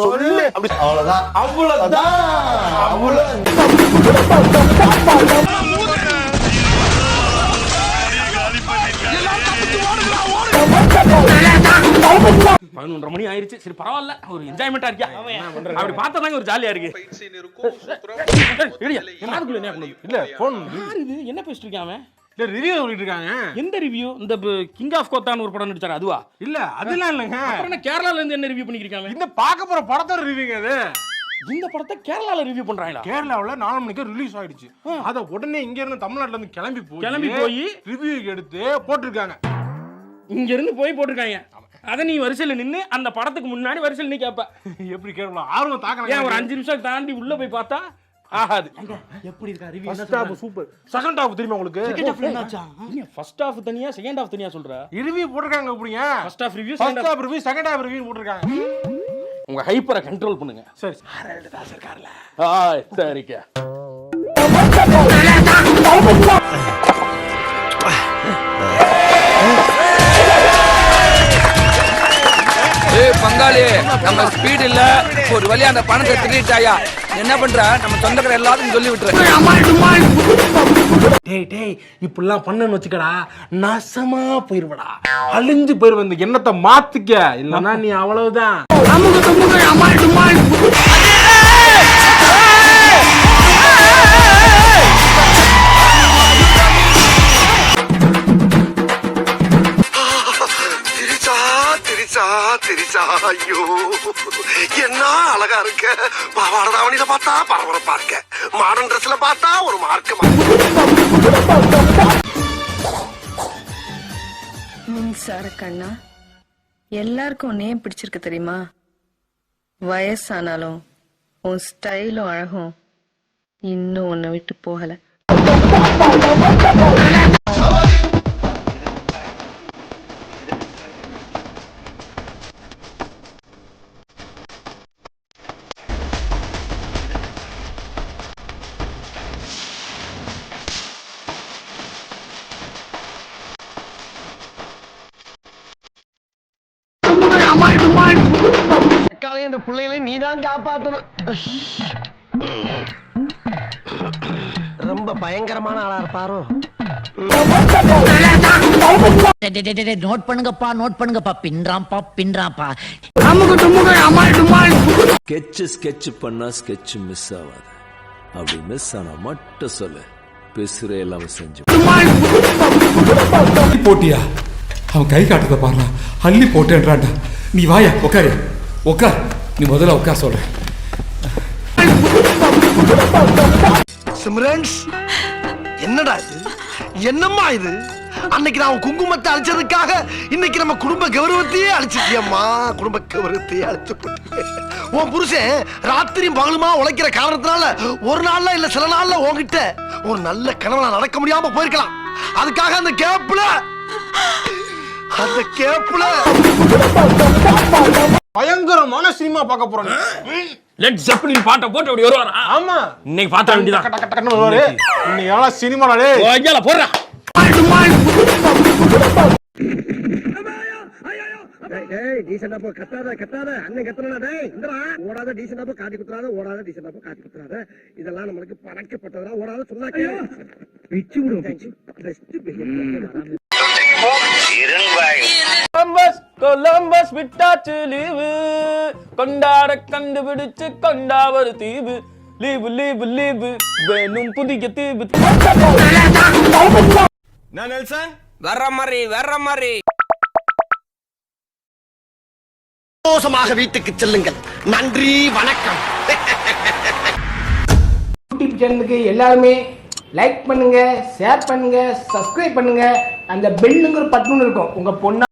சொல்லு அப்படி அவ்வளவுதான் அவ்வளவுதான் அவ்வளவு 11:30 மணி ஆயிருச்சு. சரி பரவாயில்ல, ஒரு என்ஜாய்மெண்டா இருக்கியா? அப்படி பார்த்தாதாங்க ஒரு ஜாலியா இருக்கு. இல்ல போன் என்ன பேசிட்டு இருக்கான் அவன்? இல்ல ரிவ்யூ சொல்லிட்டு இருக்காங்க. எந்த ரிவ்யூ? இந்த கிங் ஆஃப் கோத்தான்னு ஒரு படம் நடிச்சாரு அதுவா? இல்ல அதெல்லாம் இல்லங்க. அப்புறம் கேரளால இருந்து என்ன ரிவ்யூ பண்ணிருக்காங்க? இந்த பார்க்க போற படத்தோட ரிவ்யூங்க அது. இந்த படத்தை கேரளால ரிவ்யூ பண்றாங்களா? கேரளாவுல 4 மணிக்கு ரிலீஸ் ஆயிடுச்சு. அத உடனே இங்க இருந்து தமிழ்நாட்டுல இருந்து கிளம்பி போய் ரிவ்யூ எடுத்து போட்டுருக்காங்க. இங்க இருந்து போய் போட்டுருக்காங்க. அத நீ வரிசையில நின்னு அந்த படத்துக்கு முன்னாடி வரிசையில நீ கேப்ப. எப்படி கேட்கலாம்? ஆர்வம் தாக்கலாம். ஏன் ஒரு 5 நிமிஷம் தாண்டி உள்ள போய் பார்த்தா ஆகாது. எப்படி இருக்கா review? First half super. Second half தெரியுமா உங்களுக்கு? செகண்ட் ஹாஃப் என்னாச்சா? நீ ஃபர்ஸ்ட் ஹாஃப் தனியா செகண்ட் ஹாஃப் தனியா சொல்ற? ரிவ்யூ போட்டுருக்காங்க அப்படிங்க. First half review, first half review, second half review போட்டுருக்காங்க. உங்க ஹைப்பரை கண்ட்ரோல் பண்ணுங்க. சரி. ஹாரல்ட் தாஸ் இருக்கார்ல. சரிக்கா. பங்காளி நம்ம ஸ்பீட் இல்ல, ஒரு வழியா அந்த பணத்தை திருட்டாயா என்ன பண்ற? நம்ம சொந்தக்கார எல்லாத்தையும் சொல்லி விட்டுரு. டேய் இப்படிலாம் பண்ணன்னு வச்சுக்கடா, நாசமா போயிருவடா, அழிஞ்சு போயிருவ. இந்த எண்ணத்தை மாத்திக்க, இல்லன்னா நீ அவ்வளவுதான். திரிசா ஐயோ என்ன அழகா இருக்க. பாவாடை தாவணியில பார்த்தா பரபரப்பா இருக்க, மாடர்ன் ட்ரெஸ்ல பார்த்தா ஒரு மார்க்கமா. மின்சார கண்ணா, எல்லாருக்கும் நேம் பிடிச்சிருக்கு தெரியுமா? வயசானாலும் உன் ஸ்டைலும் அழகும் இன்னும் உன்னை விட்டு போகல. இந்த பிள்ளைகளை நீதான் காப்பாத்தணும். ரொம்ப பயங்கரமான ஆளா இருப்பாரோ. நோட் பண்ணுங்கப்பா பின்றாம்பா. ஸ்கெட்ச் பண்ணா ஸ்கெட்ச் மிஸ் ஆகாது. அப்படி மிஸ் ஆனா மட்டும் சொல்லு, பேசுற எல்லாம் செஞ்சு போட்டியா? அவன் கை காட்டுறத பாருடா, அள்ளி போட்டேன்றான்டா. நீ வாயா, உட்காரு, உட்கார். நீ முதல்ல உட்கார் சொல்ற. சிம்ரன்ஸ், என்னடா இது? என்னம்மா இது? அன்னைக்கு நான் குங்குமத்தை அழிச்சதுக்காக இன்னைக்கு நம்ம குடும்ப கௌரவத்தையே அழிச்சிட்டியம்மா. குடும்ப கௌரவத்தையே அழிச்சு போட்டு உன் புருஷன் ராத்திரியும் பகலுமா உழைக்கிற காரணத்தினால ஒரு நாள்ல இல்ல சில நாள்ல உன்கிட்ட ஒரு நல்ல கனவுல நடக்க முடியாம போயிருக்கலாம். அதுக்காக அந்த கேப்ல பயங்கரமான சினிமா பார்க்க போறாங்க. லெட் ஜெப்பலின் பாட்டை போட்டு அப்படி வருவாரா? ஆமா, இன்னைக்கு பார்த்தா வேண்டியதான். டக்கு டக்கு டக்குன்னு வருவாரு. இன்னைக்கு எல்லாம் சினிமால டேய் ஓய்யால போறா. டேய் டீசன்டா போ, கத்தாத அண்ணன் கத்தறடா. டேய் இந்தடா, ஓடாத டீசன்டா போ, காட்டி குத்துறாத, ஓடாத டீசன்டா போ, காட்டி குத்துறாத. இதெல்லாம் நமக்கு பழக்கப்பட்டதா. ஓடாத சொன்னாக்கே பிச்சு விடுவோம். பிச்சு பெஸ்ட் பிஹேவியர். கொலம்பஸ் விட்டாச்சு லீவு, கொண்டாட கண்டுபிடிச்சு கொண்டாவது தீவு. லீவு லீவு லீவு வேணும் புதிய தீவு. நான் நெல்சன் வர்ற மாதிரி சந்தோஷமாக வீட்டுக்கு செல்லுங்கள். நன்றி, வணக்கம். யூடியூப் சேனலுக்கு எல்லாருமே லைக் பண்ணுங்க, ஷேர் பண்ணுங்க, சப்ஸ்கிரைப் பண்ணுங்க. அந்த பெல்லுங்கிற பட்டன் இருக்கும் உங்க பொண்ணா